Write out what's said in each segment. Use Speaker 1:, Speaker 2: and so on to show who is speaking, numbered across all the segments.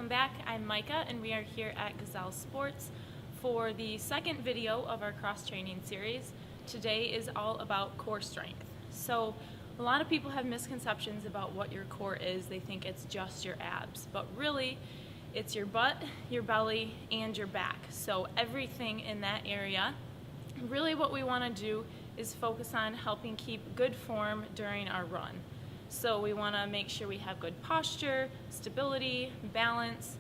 Speaker 1: welcome back. I'm Micah and we are here at Gazelle Sports for the second video of our cross training series. Today is all about core strength. So a lot of people have misconceptions about what your core is. They think it's just your abs, but really it's your butt, your belly, and your back. So everything in that area. Really what we want to do is focus on helping keep good form during our run. So we want to make sure we have good posture, stability, balance.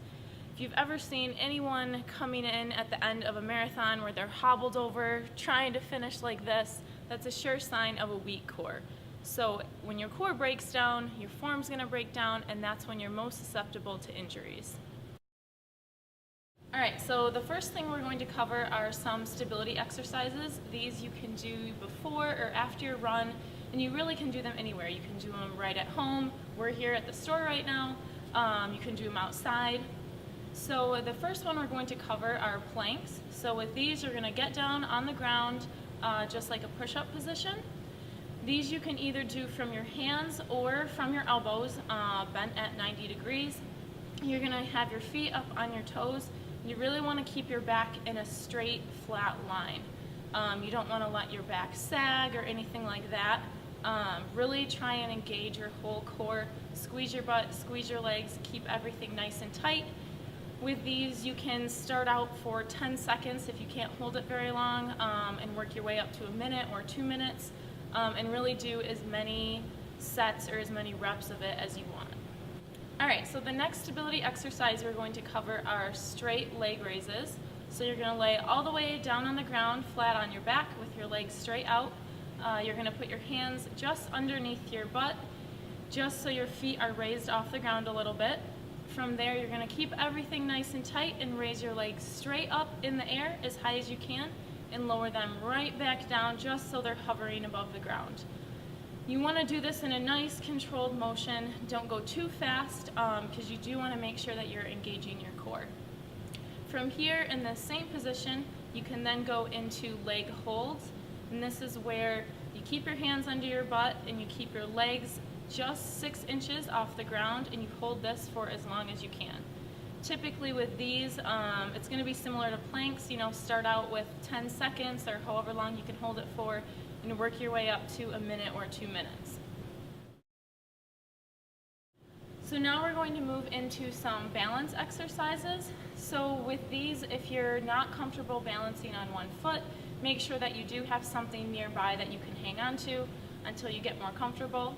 Speaker 1: If you've ever seen anyone coming in at the end of a marathon where they're hobbled over trying to finish like this, that's a sure sign of a weak core. So when your core breaks down, your form's going to break down, and that's when you're most susceptible to injuries. Alright, so the first thing we're going to cover are some stability exercises. These you can do before or after your run, and you really can do them anywhere. You can do them right at home. We're here at the store right now. You can do them outside. So the first one we're going to cover are planks. So with these, you're going to get down on the ground just like a push-up position. These you can either do from your hands or from your elbows, bent at 90 degrees. You're going to have your feet up on your toes. You really want to keep your back in a straight, flat line. You don't want to let your back sag or anything like that. Really try and engage your whole core. Squeeze your butt, squeeze your legs, keep everything nice and tight. With these, you can start out for 10 seconds if you can't hold it very long, and work your way up to a minute or 2 minutes, and really do as many sets or as many reps of it as you want. Alright, so the next stability exercise we're going to cover are straight leg raises. So you're going to lay all the way down on the ground, flat on your back with your legs straight out. You're going to put your hands just underneath your butt, just so your feet are raised off the ground a little bit. From there, you're going to keep everything nice and tight and raise your legs straight up in the air as high as you can and lower them right back down just so they're hovering above the ground. You want to do this in a nice controlled motion. Don't go too fast because you do want to make sure that you're engaging your core. From here, in the same position, you can then go into leg holds. And this is where you keep your hands under your butt and you keep your legs just 6 inches off the ground, and you hold this for as long as you can. Typically with these, it's going to be similar to planks. You know, start out with 10 seconds or however long you can hold it for, and work your way up to a minute or 2 minutes. So now we're going to move into some balance exercises. So with these, if you're not comfortable balancing on one foot, make sure that you do have something nearby that you can hang on to until you get more comfortable.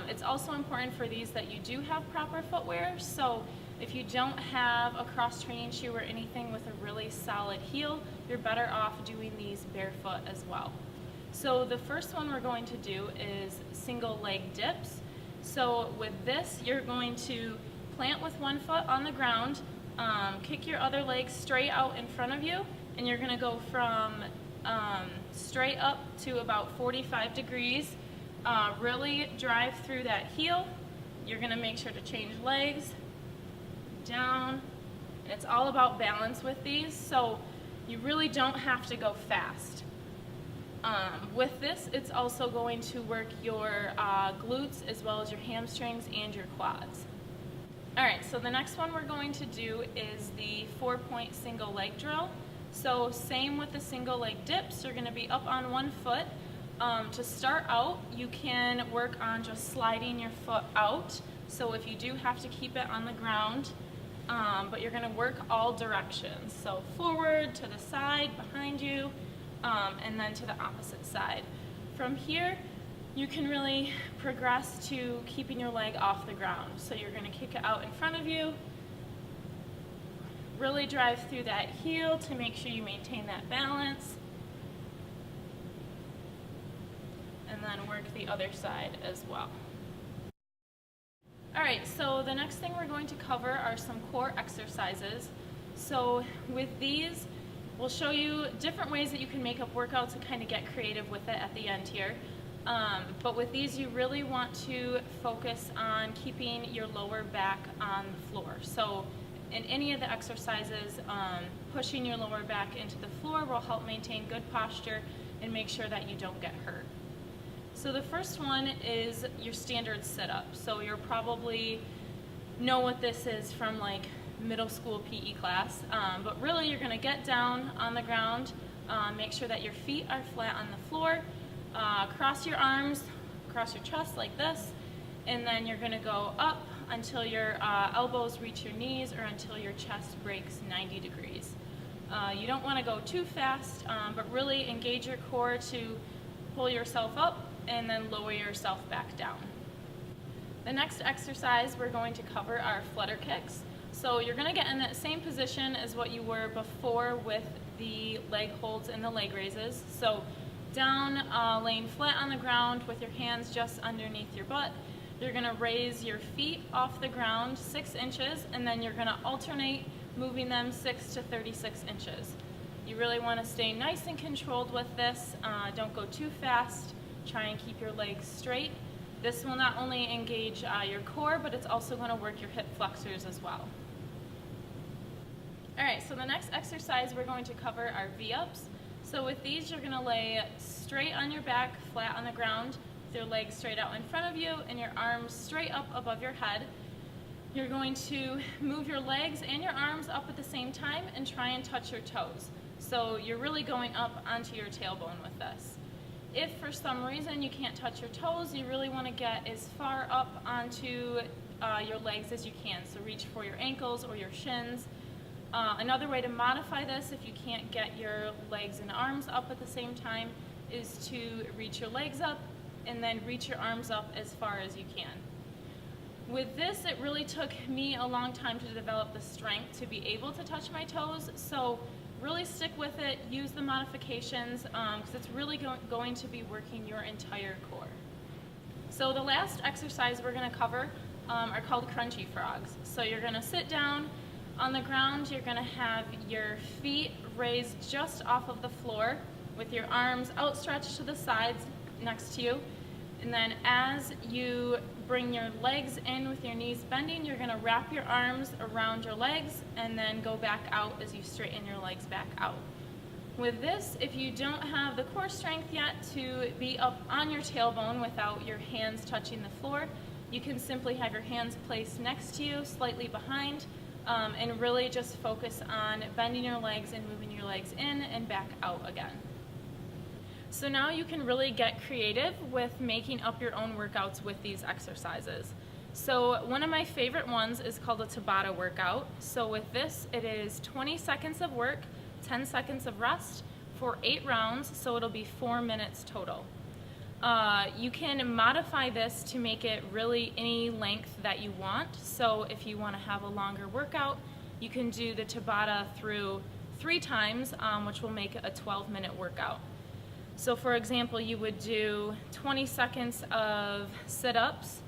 Speaker 1: It's also important for these that you do have proper footwear. So if you don't have a cross-training shoe or anything with a really solid heel, you're better off doing these barefoot as well. So the first one we're going to do is single leg dips. So with this, you're going to plant with one foot on the ground, kick your other leg straight out in front of you, and you're going to go from straight up to about 45 degrees. Really drive through that heel. You're going to make sure to change legs, down, and it's all about balance with these, so you really don't have to go fast. With this, it's also going to work your glutes as well as your hamstrings and your quads. Alright, so the next one we're going to do is the 4-point single leg drill. So same with the single leg dips, you're going to be up on one foot. To start out, you can work on just sliding your foot out. So if you do have to keep it on the ground, but you're going to work all directions. So forward, to the side, behind you, and then to the opposite side. From here, you can really progress to keeping your leg off the ground. So you're going to kick it out in front of you, really drive through that heel to make sure you maintain that balance, and then work the other side as well. Alright, so the next thing we're going to cover are some core exercises. So with these, we'll show you different ways that you can make up workouts and kind of get creative with it at the end here. But with these, you really want to focus on keeping your lower back on the floor. So in any of the exercises, pushing your lower back into the floor will help maintain good posture and make sure that you don't get hurt. So the first one is your standard sit-up. So you'll probably know what this is from like middle school PE class. But really you're going to get down on the ground, make sure that your feet are flat on the floor, cross your arms, cross your chest like this, and then you're going to go up until your elbows reach your knees or until your chest breaks 90 degrees. You don't want to go too fast, but really engage your core to pull yourself up and then lower yourself back down. The next exercise we're going to cover are flutter kicks. So you're going to get in that same position as what you were before with the leg holds and the leg raises. So down, laying flat on the ground with your hands just underneath your butt. You're going to raise your feet off the ground 6 inches, and then you're going to alternate moving them 6 to 36 inches. You really want to stay nice and controlled with this. Don't go too fast. Try and keep your legs straight. This will not only engage your core, but it's also going to work your hip flexors as well. Alright, so the next exercise we're going to cover are V-ups. So with these, you're going to lay straight on your back, flat on the ground, with your legs straight out in front of you and your arms straight up above your head. You're going to move your legs and your arms up at the same time and try and touch your toes. So you're really going up onto your tailbone with this. If for some reason you can't touch your toes, you really want to get as far up onto your legs as you can. So reach for your ankles or your shins. Another way to modify this, if you can't get your legs and arms up at the same time, is to reach your legs up and then reach your arms up as far as you can. With this, it really took me a long time to develop the strength to be able to touch my toes, so really stick with it, use the modifications, because it's really going to be working your entire core. So the last exercise we're going to cover are called crunchy frogs. So you're going to sit down on the ground, you're going to have your feet raised just off of the floor with your arms outstretched to the sides next to you. And then as you bring your legs in with your knees bending, you're going to wrap your arms around your legs and then go back out as you straighten your legs back out. With this, if you don't have the core strength yet to be up on your tailbone without your hands touching the floor, you can simply have your hands placed next to you, slightly behind, and really just focus on bending your legs and moving your legs in and back out again. So now you can really get creative with making up your own workouts with these exercises. So one of my favorite ones is called a Tabata workout. So with this, it is 20 seconds of work, 10 seconds of rest for 8 rounds, so it'll be 4 minutes total. You can modify this to make it really any length that you want. So if you want to have a longer workout, you can do the Tabata through 3 times, which will make a 12-minute workout. So for example, you would do 20 seconds of sit-ups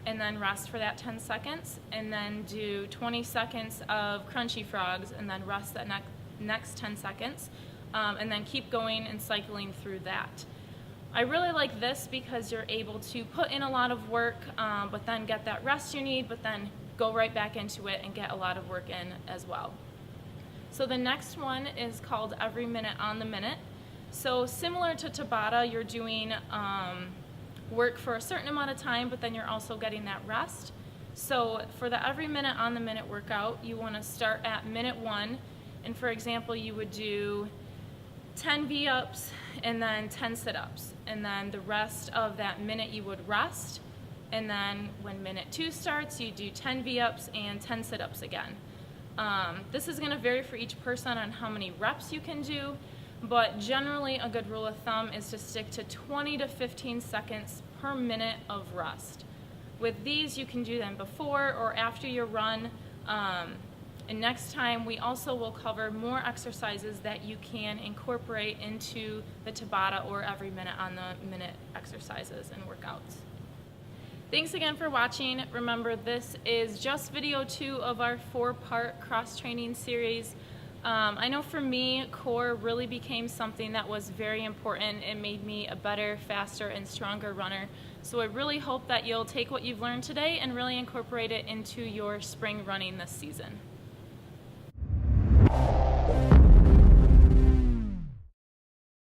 Speaker 1: and then rest for that 10 seconds, and then do 20 seconds of crunchy frogs and then rest that next 10 seconds, and then keep going and cycling through that. I really like this because you're able to put in a lot of work, but then get that rest you need, but then go right back into it and get a lot of work in as well. So the next one is called every minute on the minute. So similar to Tabata, you're doing work for a certain amount of time, but then you're also getting that rest. So for the every minute on the minute workout, you want to start at minute 1, and for example, you would do 10 V-ups and then 10 sit-ups, and then the rest of that minute you would rest, and then when minute 2 starts, you do 10 V-ups and 10 sit-ups again. This is going to vary for each person on how many reps you can do, but generally a good rule of thumb is to stick to 20 to 15 seconds per minute of rest. With these, you can do them before or after your run. And next time, we also will cover more exercises that you can incorporate into the Tabata or every minute on the minute exercises and workouts. Thanks again for watching. Remember, this is just video 2 of our 4-part cross-training series. I know for me, core really became something that was very important. It made me a better, faster, and stronger runner. So I really hope that you'll take what you've learned today and really incorporate it into your spring running this season.